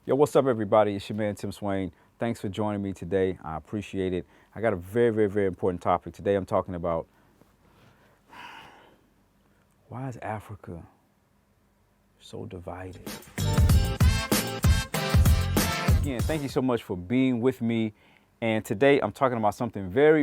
Yo, what's up, everybody? It's your man, Tim Swain. Thanks for joining me today. I appreciate it. I got a very important topic. Today I'm talking about why is Africa so divided? Again, thank you so much for being with me. And today I'm talking about something very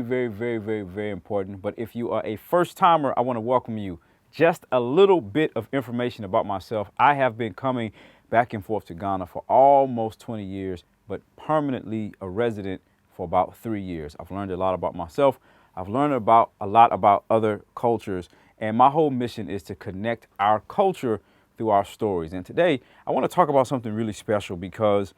important. But if you are a first timer, I want to welcome you. Just a little bit of information about myself. I have been coming back and forth to Ghana for almost 20 years, but permanently a resident for about 3 years. I've learned a lot about myself. I've learned a lot about other cultures. And my whole mission is to connect our culture through our stories. And today I want to talk about something really special because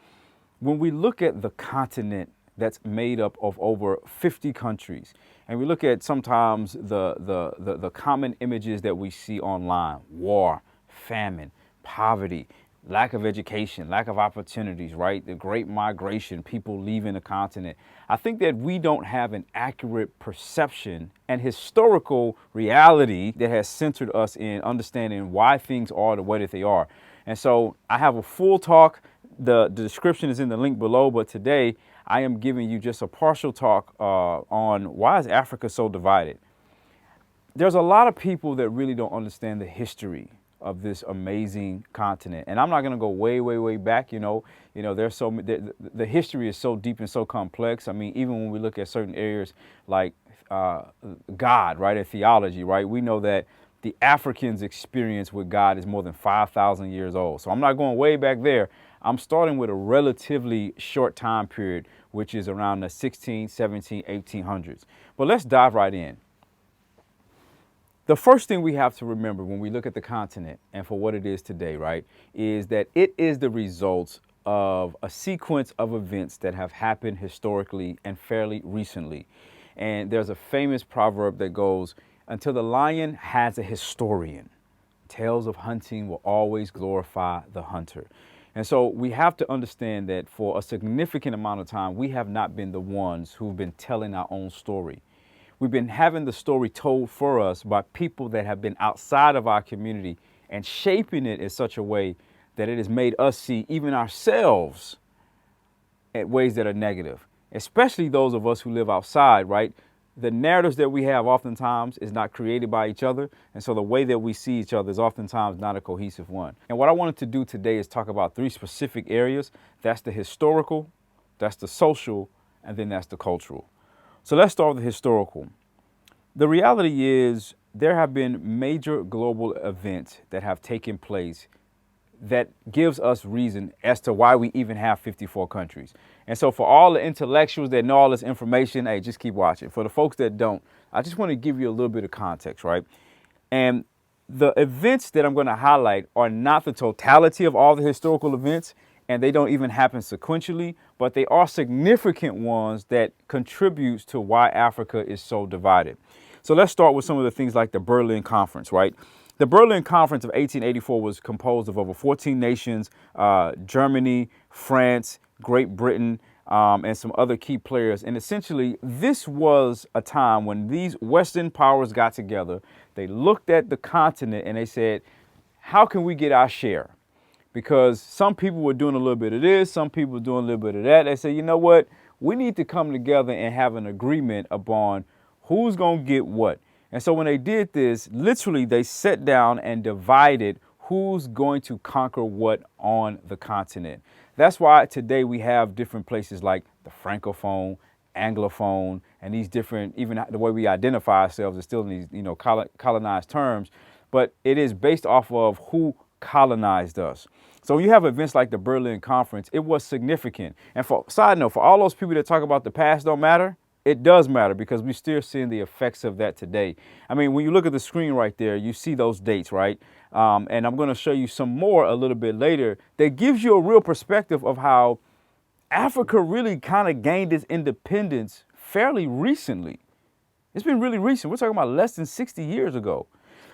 when we look at the continent that's made up of over 50 countries, and we look at sometimes the common images that we see online: war, famine, poverty, lack of education, lack of opportunities, right? The great migration, people leaving the continent. I think that we don't have an accurate perception and historical reality that has centered us in understanding why things are the way that they are. And so I have a full talk. The description is in the link below, but today I am giving you just a partial talk on why is Africa so divided. There's a lot of people that really don't understand the history of this amazing continent, and I'm not going to go way back. There's the history is so deep and so complex. I mean, even when we look at certain areas like God, right, and theology, right, we know that the Africans' experience with God is more than 5,000 years old. So I'm not going way back there. I'm starting with a relatively short time period, which is around the 16, 17, 1800s. But let's dive right in. The first thing we have to remember when we look at the continent and for what it is today, right, is that it is the result of a sequence of events that have happened historically and fairly recently. And there's a famous proverb that goes, "Until the lion has a historian, tales of hunting will always glorify the hunter." And so we have to understand that for a significant amount of time, we have not been the ones who've been telling our own story. We've been having the story told for us by people that have been outside of our community and shaping it in such a way that it has made us see even ourselves at ways that are negative, especially those of us who live outside, right? The narratives that we have oftentimes is not created by each other. And so the way that we see each other is oftentimes not a cohesive one. And what I wanted to do today is talk about three specific areas. That's the historical, that's the social, and then that's the cultural. So let's start with the historical. The reality is there have been major global events that have taken place that gives us reason as to why we even have 54 countries. And so for all the intellectuals that know all this information, hey, just keep watching. For the folks that don't, I just want to give you a little bit of context, right? And the events that I'm going to highlight are not the totality of all the historical events, and they don't even happen sequentially, but they are significant ones that contributes to why Africa is so divided. So let's start with some of the things like the Berlin Conference, right? The Berlin Conference of 1884 was composed of over 14 nations, Germany, France, Great Britain, and some other key players. And essentially, this was a time when these Western powers got together. They looked at the continent and they said, how can we get our share? Because some people were doing a little bit of this, some people were doing a little bit of that. They said, you know what? We need to come together and have an agreement upon who's going to get what. And so when they did this, literally they sat down and divided who's going to conquer what on the continent. That's why today we have different places like the Francophone, Anglophone, and these different, even the way we identify ourselves is still in these, colonized terms. But it is based off of who colonized us. So when you have events like the Berlin Conference, it was significant. And for side note, for all those people that talk about the past don't matter, it does matter because we're still seeing the effects of that today. I mean, when you look at the screen right there, you see those dates, right? And I'm going to show you some more a little bit later that gives you a real perspective of how Africa really kind of gained its independence fairly recently. It's been really recent. We're talking about less than 60 years ago.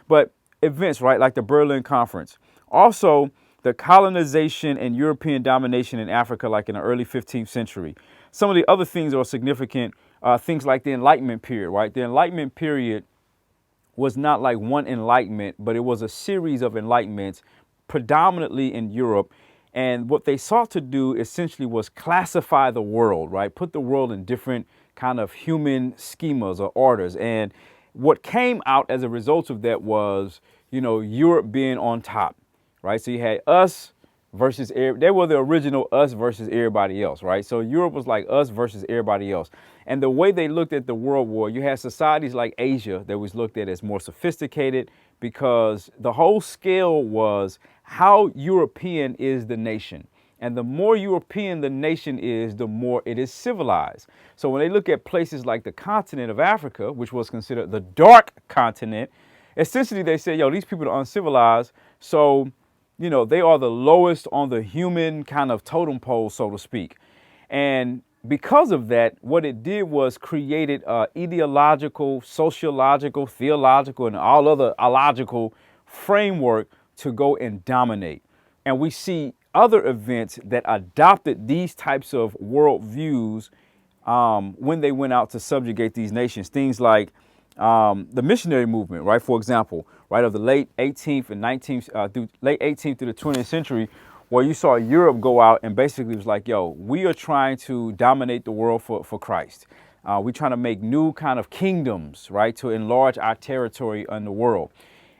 But events, right, like the Berlin Conference. Also, the colonization and European domination in Africa, like in the early 15th century. Some of the other things that are significant, things like the Enlightenment period, right? The Enlightenment period was not like one enlightenment, but it was a series of enlightenments, predominantly in Europe. And what they sought to do essentially was classify the world, right? Put the world in different kind of human schemas or orders. And what came out as a result of that was, Europe being on top, right? So you had us versus they were the original us versus everybody else, right? So Europe was like us versus everybody else. And the way they looked at the world war, you had societies like Asia that was looked at as more sophisticated because the whole scale was how European is the nation. And the more European the nation is, the more it is civilized. So when they look at places like the continent of Africa, which was considered the dark continent, essentially they say, yo, these people are uncivilized. So, they are the lowest on the human kind of totem pole, so to speak. And because of that, what it did was created ideological, sociological, theological, and all other illogical framework to go and dominate. And we see other events that adopted these types of worldviews when they went out to subjugate these nations. Things like the missionary movement, right? For example, right, of the late 18th and 19th, through late 18th to the 20th century, where you saw Europe go out and basically was like, yo, we are trying to dominate the world for Christ. We're trying to make new kind of kingdoms, right, to enlarge our territory in the world.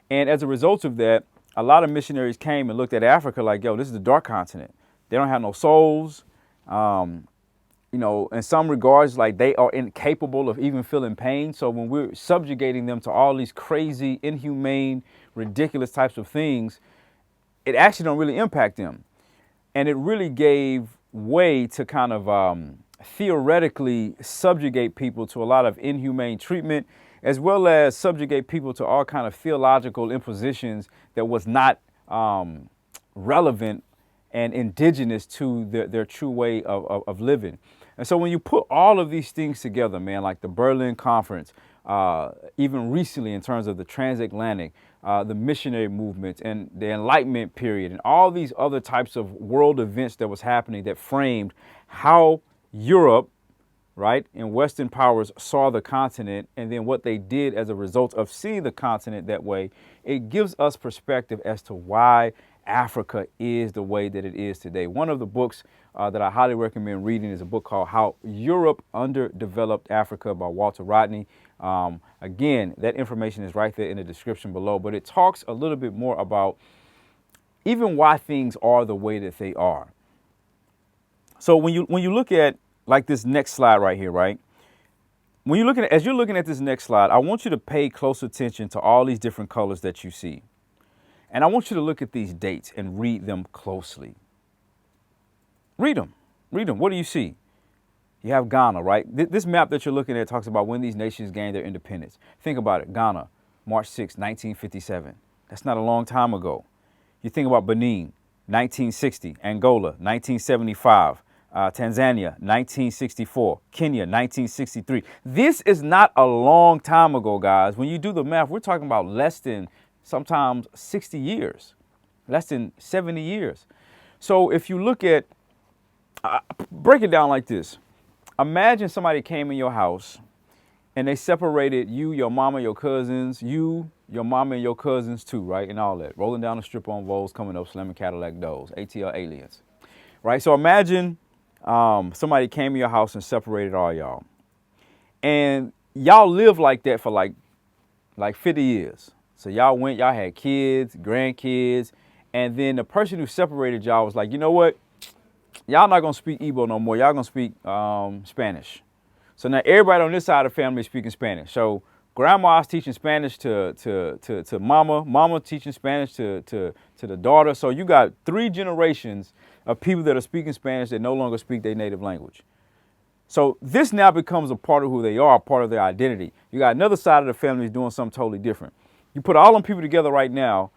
And as a result of that, a lot of missionaries came and looked at Africa like, yo, this is the dark continent. They don't have no souls. In some regards, like they are incapable of even feeling pain. So when we're subjugating them to all these crazy, inhumane, ridiculous types of things, it actually don't really impact them. And it really gave way to kind of theoretically subjugate people to a lot of inhumane treatment, as well as subjugate people to all kind of theological impositions that was not relevant and indigenous to their true way of living. And so when you put all of these things together, man, like the Berlin Conference, even recently in terms of the transatlantic, the missionary movements and the Enlightenment period and all these other types of world events that was happening that framed how Europe, right, and Western powers saw the continent, and then what they did as a result of seeing the continent that way, it gives us perspective as to why Africa is the way that it is today. One of the books that I highly recommend reading is a book called How Europe Underdeveloped Africa by Walter Rodney. Again, that information is right there in the description below, but it talks a little bit more about even why things are the way that they are. So when you look at like this next slide right here, right? As you're looking at this next slide, I want you to pay close attention to all these different colors that you see. And I want you to look at these dates and read them closely. Read them. What do you see? You have Ghana, right? This map that you're looking at talks about when these nations gained their independence. Think about it. Ghana, March 6, 1957. That's not a long time ago. You think about Benin, 1960. Angola, 1975. Tanzania, 1964. Kenya, 1963. This is not a long time ago, guys. When you do the math, we're talking about less than sometimes 60 years, less than 70 years. So if you look at, break it down like this. Imagine somebody came in your house and they separated you, your mama, your cousins, you, your mama, and your cousins too, right? And all that. Rolling down the strip on Vols, coming up, slamming Cadillac doors, ATL aliens, right? So imagine somebody came in your house and separated all y'all. And y'all lived like that for like 50 years. So y'all had kids, grandkids, and then the person who separated y'all was like, you know what? Y'all not gonna speak Igbo no more. Y'all gonna speak Spanish. So now everybody on this side of the family is speaking Spanish. So grandma's teaching Spanish to mama teaching Spanish to the daughter. So you got 3 generations of people that are speaking Spanish that no longer speak their native language. So this now becomes a part of who they are, part of their identity. You got another side of the family is doing something totally different. You put all them people together right now,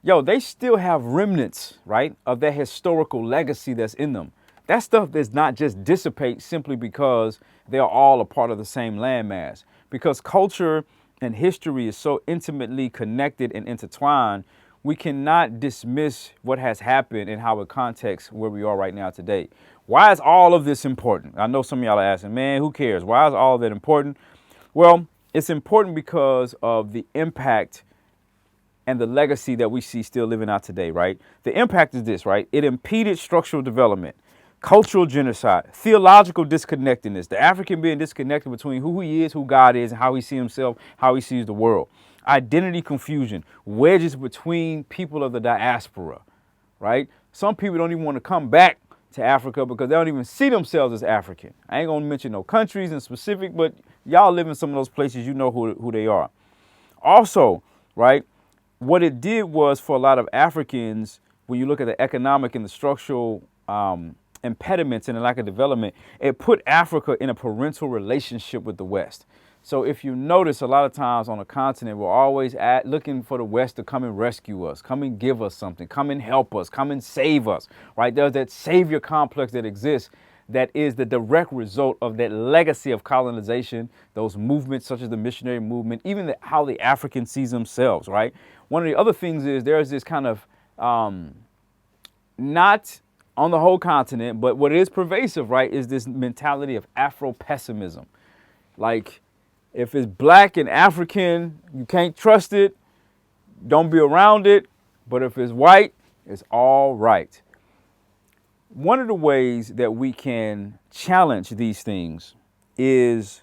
yo, they still have remnants, right, of that historical legacy that's in them. That stuff does not just dissipate simply because they are all a part of the same landmass. Because culture and history is so intimately connected and intertwined, we cannot dismiss what has happened and how it contexts where we are right now today. Why is all of this important? I know some of y'all are asking, man, who cares? Why is all of that important? Well, it's important because of the impact and the legacy that we see still living out today, right? The impact is this, right? It impeded structural development, cultural genocide, theological disconnectedness, the African being disconnected between who he is, who God is, and how he sees himself, how he sees the world. Identity confusion, wedges between people of the diaspora, right? Some people don't even want to come back to Africa because they don't even see themselves as African. I ain't gonna mention no countries in specific, but y'all live in some of those places, you know who they are. Also, right, what it did was for a lot of Africans, when you look at the economic and the structural impediments and the lack of development, it put Africa in a parental relationship with the West. So if you notice, a lot of times on the continent, we're always looking for the West to come and rescue us, come and give us something, come and help us, come and save us, right? There's that savior complex that exists that is the direct result of that legacy of colonization, those movements such as the missionary movement, even how the African sees themselves, right? One of the other things is there's this kind of, not on the whole continent, but what is pervasive, right, is this mentality of Afro-pessimism. Like, if it's black and African, you can't trust it, don't be around it. But if it's white, it's all right. One of the ways that we can challenge these things is,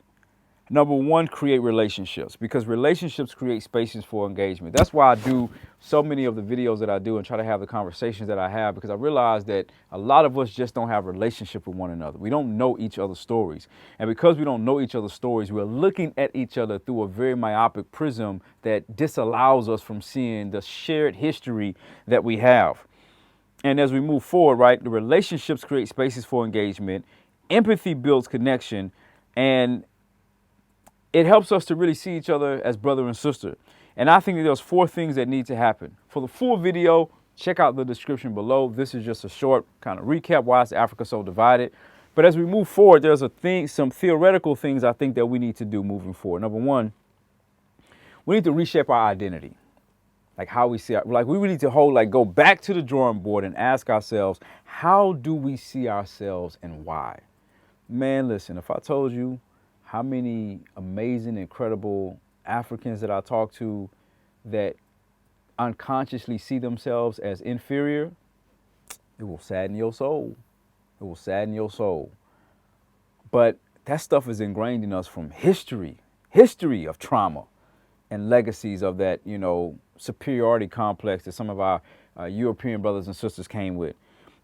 number one, create relationships, because relationships create spaces for engagement. That's why I do so many of the videos that I do and try to have the conversations that I have, because I realize that a lot of us just don't have a relationship with one another. We don't know each other's stories. And because we don't know each other's stories, we're looking at each other through a very myopic prism that disallows us from seeing the shared history that we have. And as we move forward, right, the relationships create spaces for engagement, empathy builds connection, and it helps us to really see each other as brother and sister. And I think that there's 4 things that need to happen. For the full video, check out the description below. This is just a short kind of recap why is Africa so divided. But as we move forward, there's some theoretical things I think that we need to do moving forward. Number one, we need to reshape our identity. Like how we see, we need to go back to the drawing board and ask ourselves, how do we see ourselves and why? Man, listen, if I told you how many amazing, incredible Africans that I talk to that unconsciously see themselves as inferior, it will sadden your soul. It will sadden your soul. But that stuff is ingrained in us from history of trauma and legacies of that, superiority complex that some of our European brothers and sisters came with.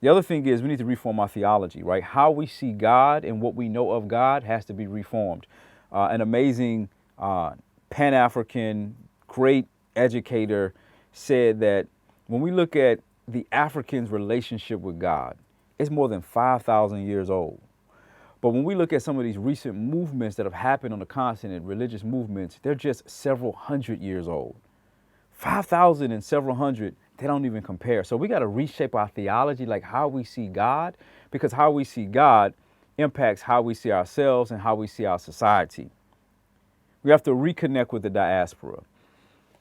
The other thing is we need to reform our theology, right? How we see God and what we know of God has to be reformed. An amazing Pan-African, great educator said that when we look at the African's relationship with God, it's more than 5,000 years old. But when we look at some of these recent movements that have happened on the continent, religious movements, they're just several hundred years old. 5,000 and several hundred, they don't even compare. So we got to reshape our theology, like how we see God, because how we see God impacts how we see ourselves and how we see our society. We have to reconnect with the diaspora.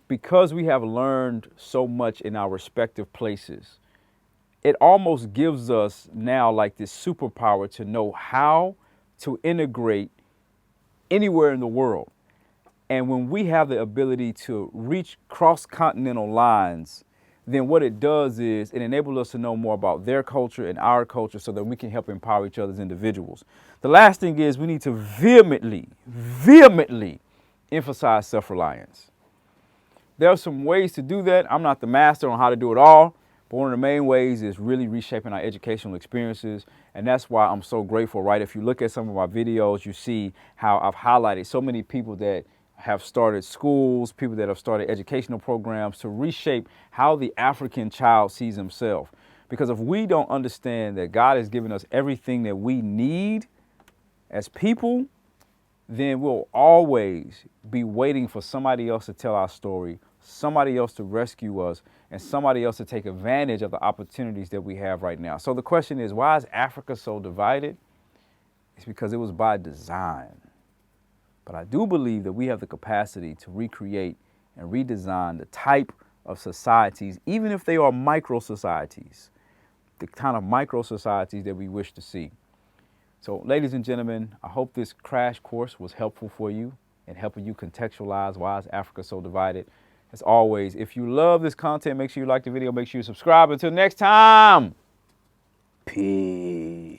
Because we have learned so much in our respective places, it almost gives us now like this superpower to know how to integrate anywhere in the world. And when we have the ability to reach cross-continental lines, then what it does is it enables us to know more about their culture and our culture so that we can help empower each other as individuals. The last thing is we need to vehemently emphasize self-reliance. There are some ways to do that. I'm not the master on how to do it all, but one of the main ways is really reshaping our educational experiences. And that's why I'm so grateful, right? If you look at some of my videos, you see how I've highlighted so many people that have started schools, people that have started educational programs to reshape how the African child sees himself. Because if we don't understand that God has given us everything that we need as people, then we'll always be waiting for somebody else to tell our story, somebody else to rescue us, and somebody else to take advantage of the opportunities that we have right now. So the question is, why is Africa so divided? It's because it was by design. But I do believe that we have the capacity to recreate and redesign the type of societies, even if they are micro societies, the kind of micro societies that we wish to see. So, ladies and gentlemen, I hope this crash course was helpful for you and helping you contextualize why is Africa so divided. As always, if you love this content, make sure you like the video, make sure you subscribe. Until next time, peace.